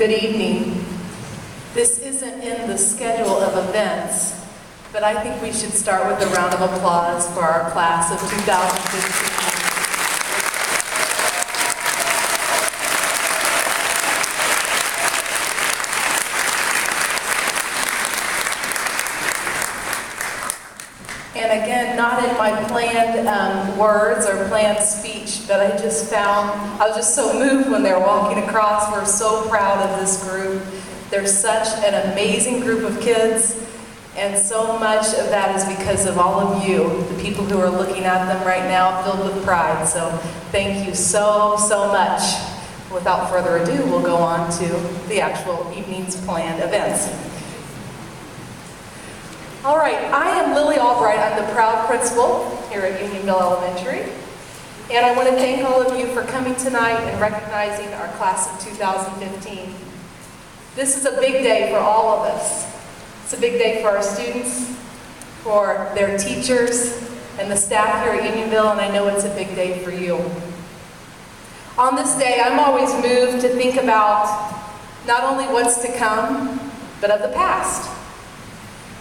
good evening. This isn't in the schedule of events, but I think we should start with a round of applause for our class of 2015. And again, not in my planned words or planned speech, but I was just so moved when they were walking across. We're so proud of this group. They're such an amazing group of kids, and so much of that is because of all of you, the people who are looking at them right now, filled with pride. So thank you so, so much. Without further ado, we'll go on to the actual evening's planned events. All right, I am Lily Albright. I'm the proud principal here at Unionville Elementary. And I want to thank all of you for coming tonight and recognizing our class of 2015. This is a big day for all of us. It's a big day for our students, for their teachers, and the staff here at Unionville, and I know it's a big day for you. On this day, I'm always moved to think about not only what's to come, but of the past.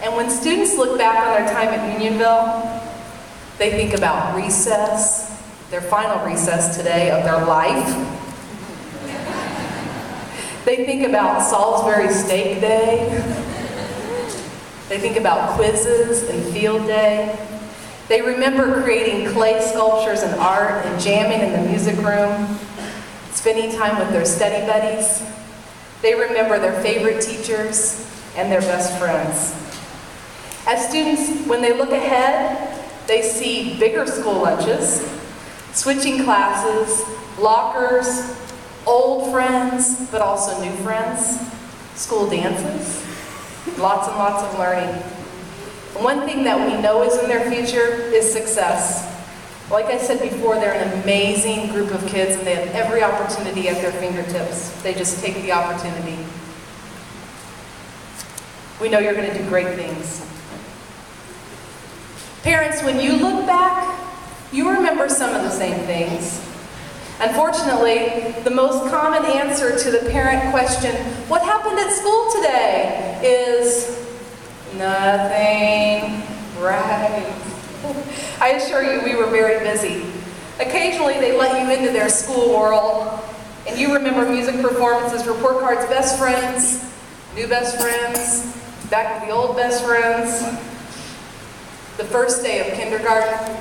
And when students look back on their time at Unionville, they think about recess, their final recess today of their life. They think about Salisbury Steak Day. They think about quizzes and field day. They remember creating clay sculptures and art and jamming in the music room, spending time with their study buddies. They remember their favorite teachers and their best friends. As students, when they look ahead, they see bigger school lunches, switching classes, lockers, old friends, but also new friends, school dances, lots and lots of learning. One thing that we know is in their future is success. Like I said before, they're an amazing group of kids and they have every opportunity at their fingertips. They just take the opportunity. We know you're going to do great things. Parents, when you look back, you remember some of the same things. Unfortunately, the most common answer to the parent question, "What happened at school today?" is nothing. Right. I assure you, we were very busy. Occasionally, they let you into their school world, and you remember music performances, report cards, best friends, new best friends, back with the old best friends. The first day of kindergarten,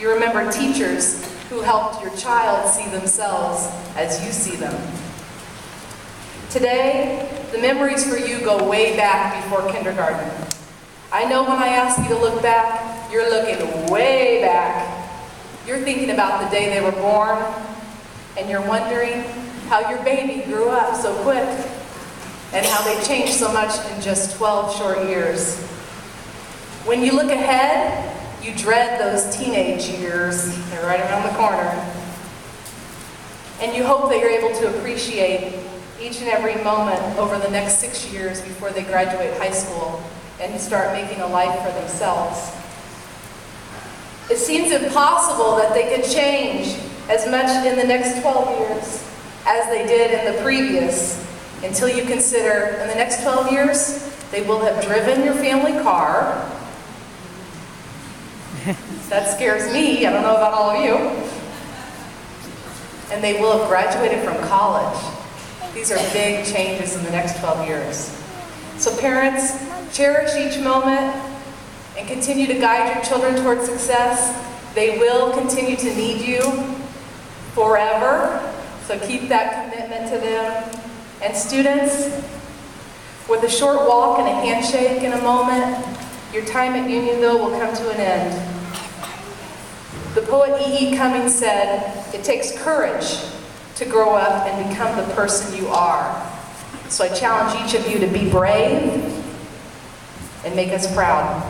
you remember teachers who helped your child see themselves as you see them. Today, the memories for you go way back before kindergarten. I know when I ask you to look back, you're looking way back. You're thinking about the day they were born, and you're wondering how your baby grew up so quick, and how they changed so much in just 12 short years. When you look ahead, you dread those teenage years. They're right around the corner. And you hope that you're able to appreciate each and every moment over the next 6 years before they graduate high school and start making a life for themselves. It seems impossible that they could change as much in the next 12 years as they did in the previous, until you consider in the next 12 years, they will have driven your family car. That scares me. I don't know about all of you. And they will have graduated from college. These are big changes in the next 12 years. So parents, cherish each moment and continue to guide your children towards success. They will continue to need you forever. So keep that commitment to them. And students, with a short walk and a handshake in a moment, your time at Unionville will come to an end. The poet E.E. Cummings said, "It takes courage to grow up and become the person you are." So I challenge each of you to be brave and make us proud.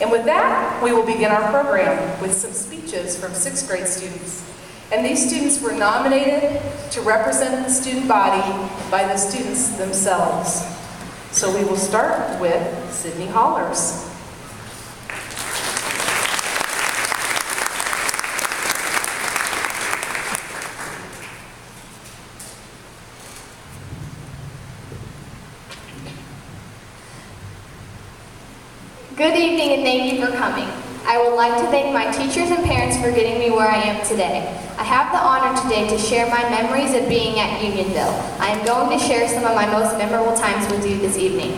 And with that, we will begin our program with some speeches from 6th grade students. And these students were nominated to represent the student body by the students themselves. So we will start with Sydney Hollers. Good evening and thank you for coming. I would like to thank my teachers and parents for getting me where I am today. I have the honor today to share my memories of being at Unionville. I am going to share some of my most memorable times with you this evening.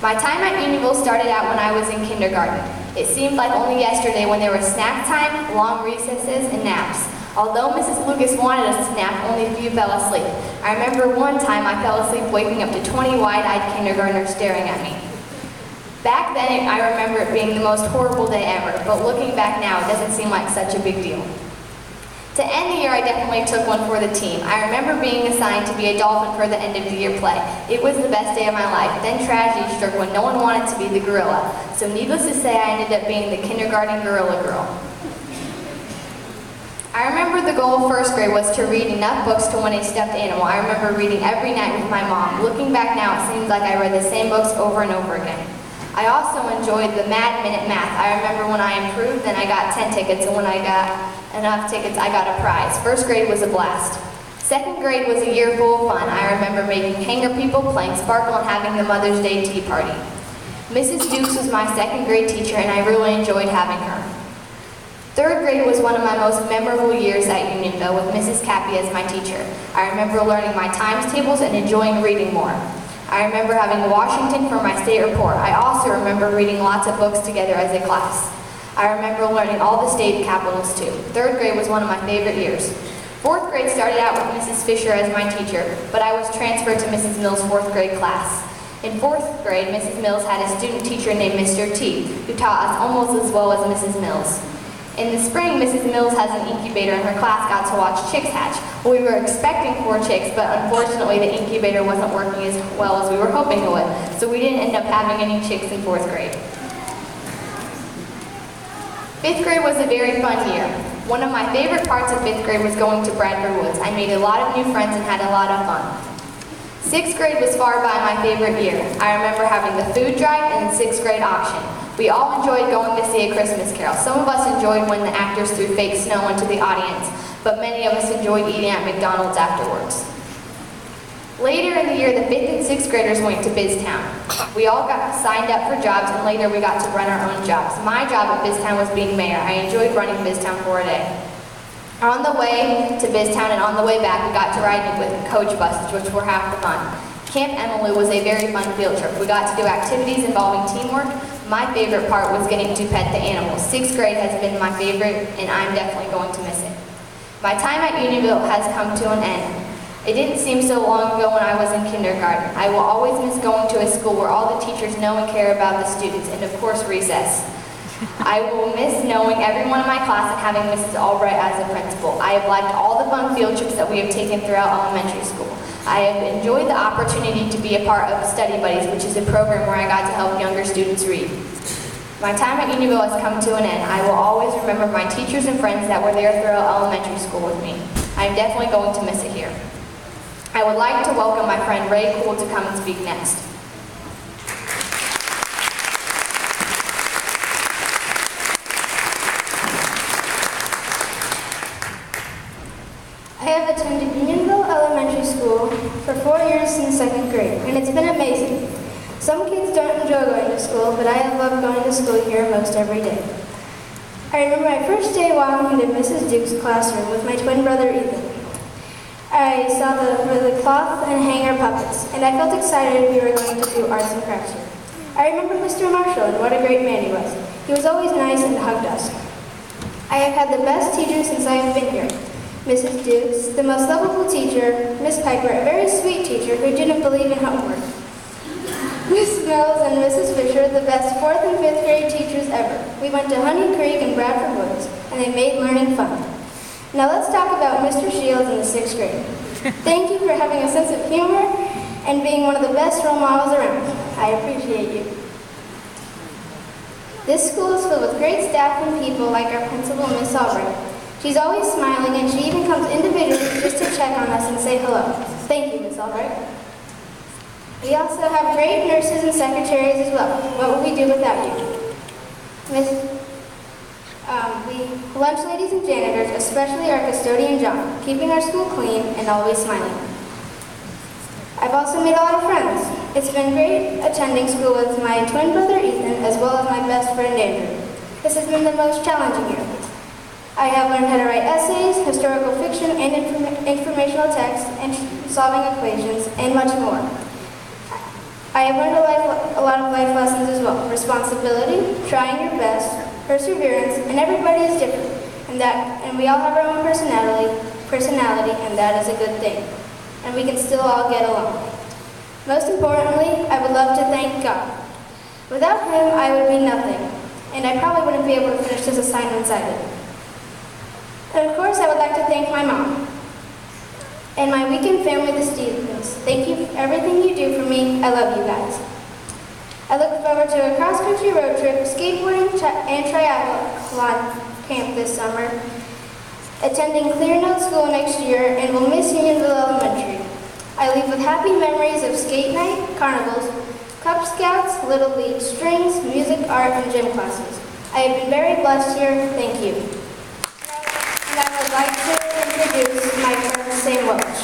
My time at Unionville started out when I was in kindergarten. It seemed like only yesterday when there was snack time, long recesses, and naps. Although Mrs. Lucas wanted us to nap, only a few fell asleep. I remember one time I fell asleep waking up to 20 wide-eyed kindergartners staring at me. Back then, I remember it being the most horrible day ever, but looking back now, it doesn't seem like such a big deal. To end the year, I definitely took one for the team. I remember being assigned to be a dolphin for the end of the year play. It was the best day of my life. Then tragedy struck when no one wanted to be the gorilla. So needless to say, I ended up being the kindergarten gorilla girl. I remember the goal of first grade was to read enough books to win a stuffed animal. I remember reading every night with my mom. Looking back now, it seems like I read the same books over and over again. I also enjoyed the Mad Minute Math. I remember when I improved, then I got 10 tickets, and when I got enough tickets, I got a prize. First grade was a blast. Second grade was a year full of fun. I remember making hanger people, playing Sparkle, and having the Mother's Day tea party. Mrs. Dukes was my second grade teacher, and I really enjoyed having her. Third grade was one of my most memorable years at Unionville with Mrs. Cappy as my teacher. I remember learning my times tables and enjoying reading more. I remember having Washington for my state report. I also remember reading lots of books together as a class. I remember learning all the state capitals too. Third grade was one of my favorite years. Fourth grade started out with Mrs. Fisher as my teacher, but I was transferred to Mrs. Mills' fourth grade class. In fourth grade, Mrs. Mills had a student teacher named Mr. T, who taught us almost as well as Mrs. Mills. In the spring, Mrs. Mills has an incubator and her class got to watch chicks hatch. We were expecting 4 chicks, but unfortunately the incubator wasn't working as well as we were hoping it would, so we didn't end up having any chicks in 4th grade. 5th grade was a very fun year. One of my favorite parts of 5th grade was going to Bradford Woods. I made a lot of new friends and had a lot of fun. 6th grade was far by my favorite year. I remember having the food drive and the 6th grade auction. We all enjoyed going to see A Christmas Carol. Some of us enjoyed when the actors threw fake snow into the audience, but many of us enjoyed eating at McDonald's afterwards. Later in the year, the 5th and 6th graders went to BizTown. We all got signed up for jobs, and later we got to run our own jobs. My job at BizTown was being mayor. I enjoyed running BizTown for a day. On the way to BizTown and on the way back, we got to ride with coach buses, which were half the fun. Camp Emily was a very fun field trip. We got to do activities involving teamwork. My favorite part was getting to pet the animals. 6th grade has been my favorite, and I'm definitely going to miss it. My time at Unionville has come to an end. It didn't seem so long ago when I was in kindergarten. I will always miss going to a school where all the teachers know and care about the students, and of course recess. I will miss knowing everyone in my class and having Mrs. Albright as a principal. I have liked all the fun field trips that we have taken throughout elementary school. I have enjoyed the opportunity to be a part of Study Buddies, which is a program where I got to help younger students read. My time at Unionville has come to an end. I will always remember my teachers and friends that were there throughout elementary school with me. I am definitely going to miss it here. I would like to welcome my friend Ray Cool to come and speak next. I have attended Unionville Elementary School for 4 years in 2nd grade, and it's been amazing. Some kids don't enjoy going to school, but I have loved going to school here most every day. I remember my first day walking into Mrs. Duke's classroom with my twin brother Ethan. I saw the cloth and hanger puppets, and I felt excited we were going to do arts and crafts here. I remember Mr. Marshall and what a great man he was. He was always nice and hugged us. I have had the best teachers since I have been here. Mrs. Dukes, the most lovable teacher, Miss Piper, a very sweet teacher who didn't believe in homework. Miss Mills and Mrs. Fisher, the best 4th and 5th grade teachers ever. We went to Honey Creek and Bradford Woods, and they made learning fun. Now let's talk about Mr. Shields in the 6th grade. Thank you for having a sense of humor and being one of the best role models around. I appreciate you. This school is filled with great staff and people like our principal, Miss Albright. She's always smiling, and she even comes individually just to check on us and say hello. Thank you, Miss Albright. We also have great nurses and secretaries as well. What would we do without you? Lunch ladies and janitors, especially our custodian John, keeping our school clean and always smiling. I've also made a lot of friends. It's been great attending school with my twin brother Ethan as well as my best friend Andrew. This has been the most challenging year. I have learned how to write essays, historical fiction, and informational text, and solving equations, and much more. I have learned a lot of life lessons as well. Responsibility, trying your best, perseverance, and everybody is different. And we all have our own personality, and that is a good thing. And we can still all get along. Most importantly, I would love to thank God. Without Him, I would be nothing, and I probably wouldn't be able to finish this assignments either. And of course, I would like to thank my mom and my weekend family, the Stevens. Thank you for everything you do for me. I love you guys. I look forward to a cross-country road trip, skateboarding, and triathlon camp this summer, attending Clearnote School next year, and will miss Unionville Elementary. I leave with happy memories of skate night, carnivals, Cub Scouts, Little League, strings, music, art, and gym classes. I have been very blessed here. Thank you. And I would like to introduce my friend Sam Welch.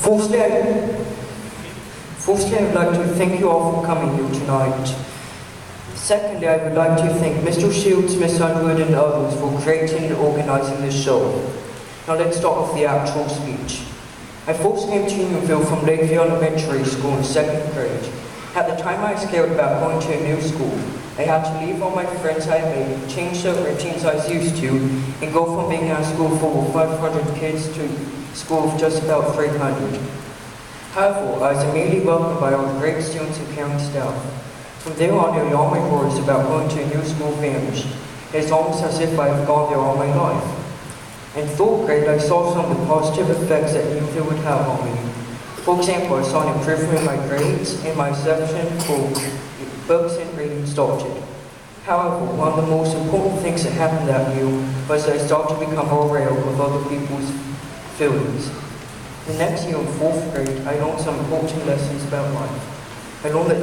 Firstly, I would like to thank you all for coming here tonight. Secondly, I would like to thank Mr. Shields, Miss Underwood, and others for creating and organizing this show. Now let's start with the actual speech. I first came to Unionville from Lakeview Elementary School in 2nd grade. At the time, I was scared about going to a new school. I had to leave all my friends I had made, change certain routines I was used to, and go from being at a school full of 500 kids to a school of just about 300. However, I was immediately welcomed by all the great students and caring staff. From there on, nearly all my worries about going to a new school vanished. It's almost as if I have gone there all my life. In 3rd grade, I saw some of the positive effects that Unionville would have on me. For example, I saw an improvement in my grades and my reception for books and reading started. However, one of the most important things that happened that year was that I started to become more real with other people's feelings. The next year in 4th grade, I learned some important lessons about life. I learned that